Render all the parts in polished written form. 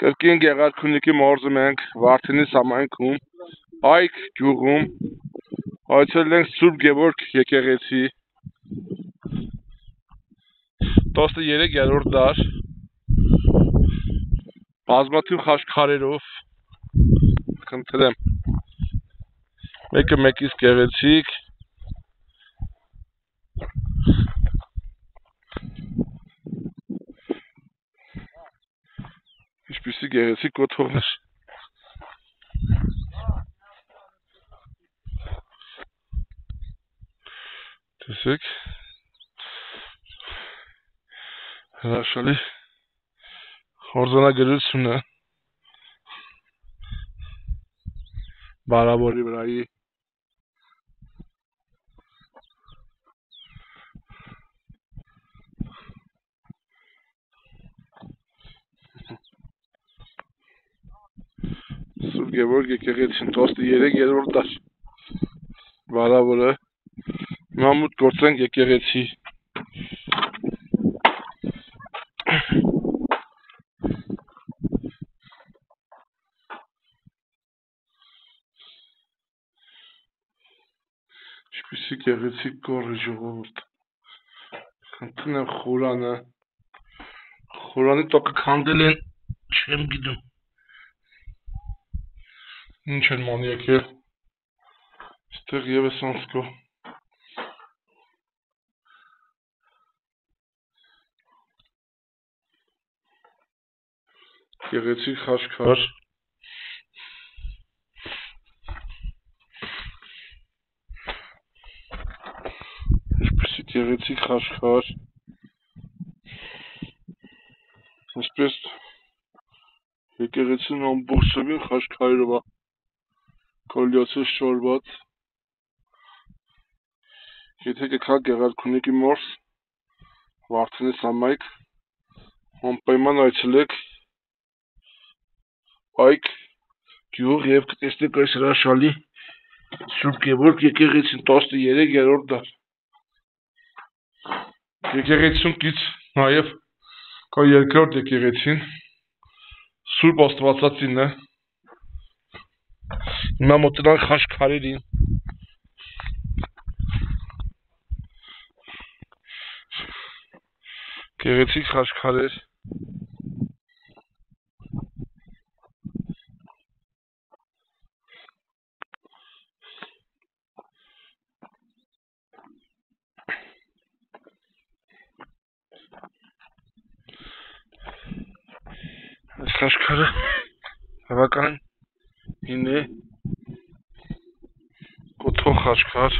Կրկին Գեղարքունիքի մարզում ենք Վարդենիս համայնքում, Այք գյուղում, այցելել ենք Սուրբ Գևորգ եկեղեցի, 13-րդ դար, բազմաթիվ խաչքարերով, խնդրեմ, մեկը մեկից գեղեցիկ, ինչպիսի գեղեցիկ կոթողներ։ Տեսեք, հրաշալի արձանագրություն է բարավորի վրայի։ Սուրբ Գևորգ եկեղեցին 13-րդ դար, բարավորը, մամուտ գործենք եկեղեցի։ Ինչպիսի գեղեցիկ կոր է ժողովուրդ, խնդրում եմ խորանի տոկը քանդել են, չեմ գիտում, ինչ են ման եկել, ստեղ ևս անցկո, գեղեցիկ խաչքար, ինչպիսի գեղեցիկ խաչքար, այսպես եկեղեցին ամբողջովին խաչքարերով է կոլյոսը շորված, եթե կգաք Գեղարքունիքի մարզ, Վարդենիս համայնք, անպայման այցելեք Այք գյուղ և կտեսնեք այս հրաշալի Սուրբ Գևորգ եկեղեցին 13-րդ դար։ Եկեղեցուն կից նաև կա երկրորդ եկեղեցին, Սուրբ Աստվածածինն է, հիմա մոտենանք խաչքարերին, գեղեցիկ խաչքարեր, այս խաչքարը բավականին հին է, կոթող խաչքար,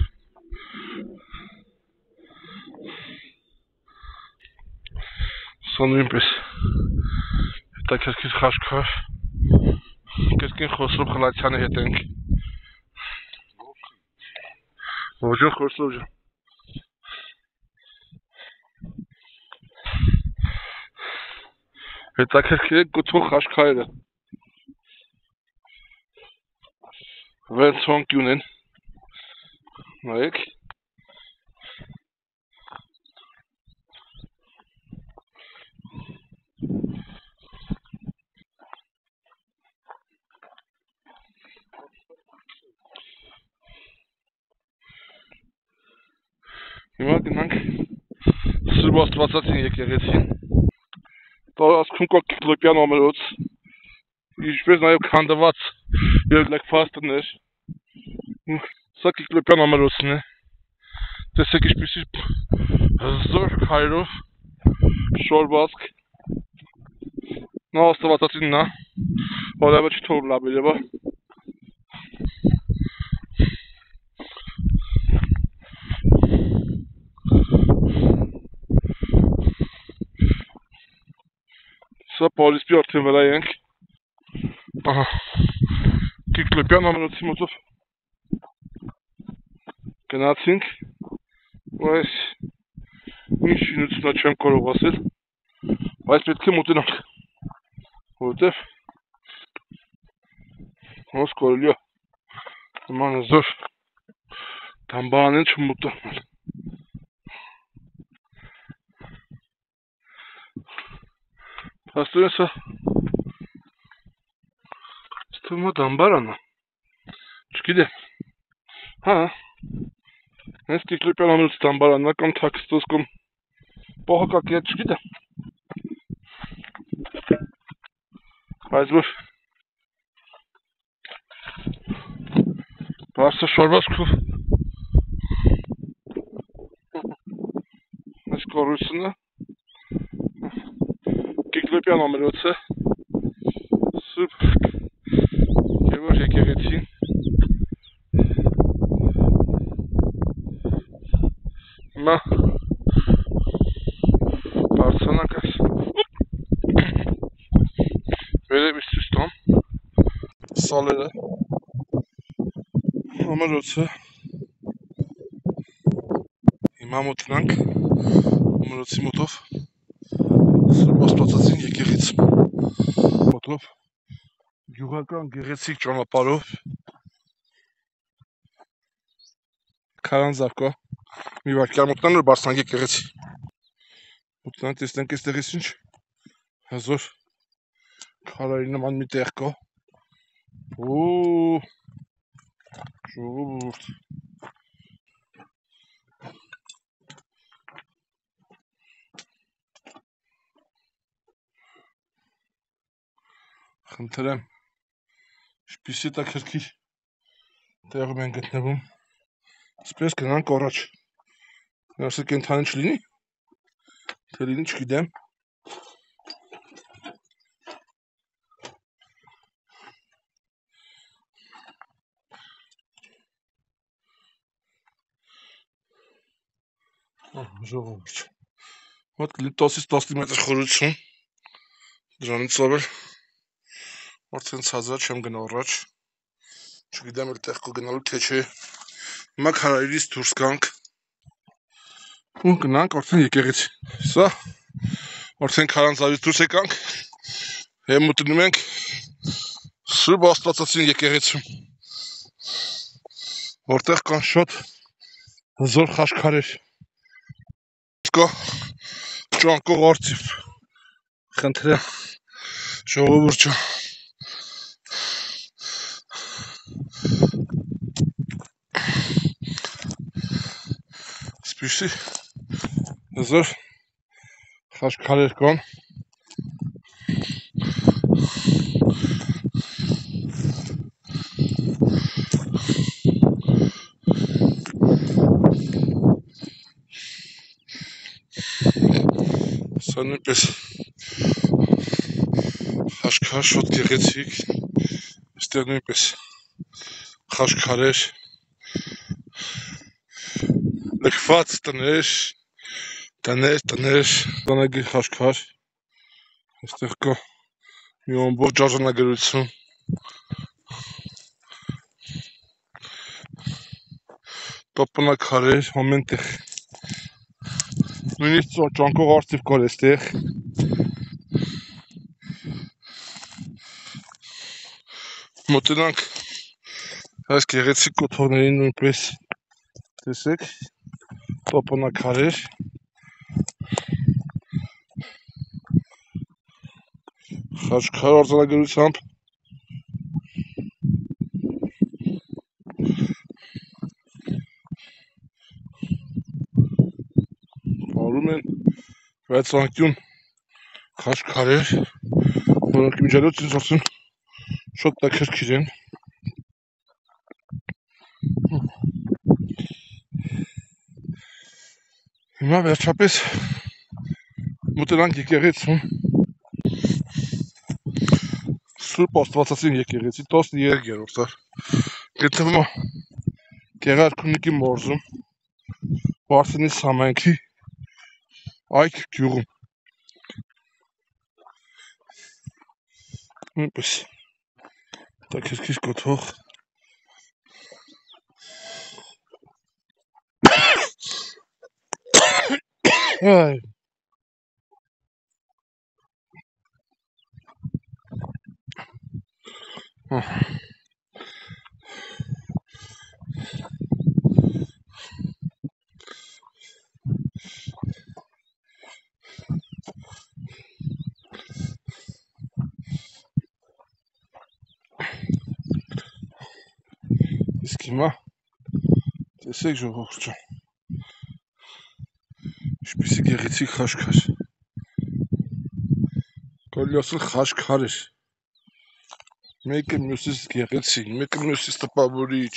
սա նույնպես հետաքրքիր խաչքար, կրկին Խոսրով Խլացյանի հետ ենք, ողջույն Խոսրով ջան, հետաքրքիր է կոթող խաչքարերը, վեց հոնքի ունեն, նայեք, հիմա գնանք Սուրբ Աստվածածին եկեղեցին, տարածքում կա Կիկլոպյան ամրոց, ինչպես նաև քանդված երկլեքված տներ, սա Կիկլոպյան ամրոցն է, տեսեք ինչպիսի հզոր քարերով շորվածք, նա Աստվածածինն է, որևէ չթող լաբերևա, սա Պարիսպի արդեն վրա ենք, Կիկլոպյան ամրոցի մոտով գնացինք, այս ինչ շինությունա չեմ կարող ասել, բայց պետք է մոտենանք, որովհետև ոնց կարելի է նման հզոր դամբարանին չմոտենալ։ Փաստորեն սա Թվում է դամբարանա։ Չգիտեմ։ Հա։ Հենց Կիկլոպյան անունից դամբարանա կամ թաքստոց կամ պողակակի հետ չգիտեմ։ Բայց որ բարձր շորվածքով այս կառույցը Կիկլոպյան ամրոցը Սուրբ Գևորգ եկեղեցին հիմա բարձրանանք այս վերևից ցույց տամ սալերը ամրոցը հիմա մոտնանք ամրոցի մոտով Սուրբ Աստվածածին եկեղեցի մոտով գյուղական գեղեցիկ ճանապարհով քարանձավ կա մի վայրկյան մոտնան որ բարձրանք եկեղեցի մոտնանք տեսնենք այստեղից ինչ հազոր քարայրի նման մի տեղ կա ժողովուրդ խնդրեմ ինչպիսի հետաքրքիր տեղում են գտնվում այսպես գնանք առաջ ասել կենդանի չլինի թե լինի չգիտեմ ժողովուրդ մոտ 10-11 մետր խորություն դրանից ավել արդեն ցածր չեմ գնա առաջ չգիտեմ էլ տեղ կգնալու թե չէ հիմա քարայրից դուրս գանք ու գնանք արդեն եկեղեցի սա արդեն քարանձավից դուրս եկանք եւ մտնում ենք Սուրբ Աստվածածին եկեղեցում որտեղ կան շատ հզոր խաչքարեր կա ճանկող արծիվ խնդրեմ ժողովուրդ ջան Այսպիսի հզոր խաչքարեր կան սա նույնպես խաչքար շատ գեղեցիկ այստեղ նույնպես խաչքարեր լքված տներ բանագիր խաչքար այստեղ կա մի ամբողջ արձանագրություն տապանակարեր ամեն տեղ նույնիսկ ճանկող արծիվ կար այստեղ մոտենանք այս գեղեցիկ կոթողներին նույնպես տեսեք տապանակարեր խաչքար արձանագրությամբ բարում են բայց անկյուն խաչքարեր որոնք միջալոց ինձ արդեն շատ տաքրքիր են հիմա վերջապես մոտենանք եկեղեցուն Սուրբ Աստվածածին եկեղեցի 13-րդ դար գտնվում է Գեղարքունիքի մարզում Վարդենիս համայնքի Այք գյուղում նույնպես տաքրքիր կոթող այ տեսեք հիմա, տեսեք ժողովուրդ ջան, ինչպիսի գեղեցիկ խաշքար, կարելի ասել խաշքար էր, մեկը մյուսից գեղեցիկ, մեկը մյուսից տպավորիչ,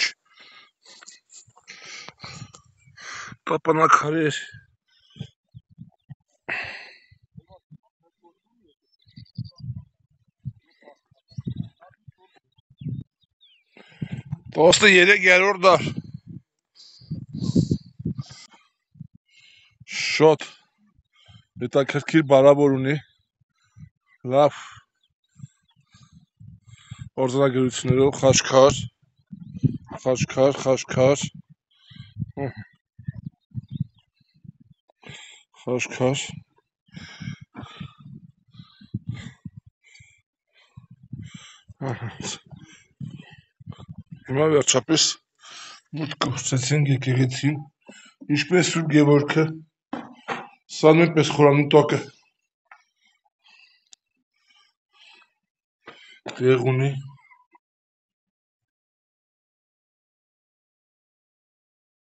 տապանակարեր, տոստը 3-րդ դար, շոտ, հետաքրքիր բարավոր ունի, լավ, արձանագրություններով խաշքար, խաշքար, խաշքար, խաշքար, հիմա վերջապես մուտք գործեցինք եկեղեցին, ինչպես Սուրբ Գևորգը, սա նույնպես խորանուտակը տեղ ունի,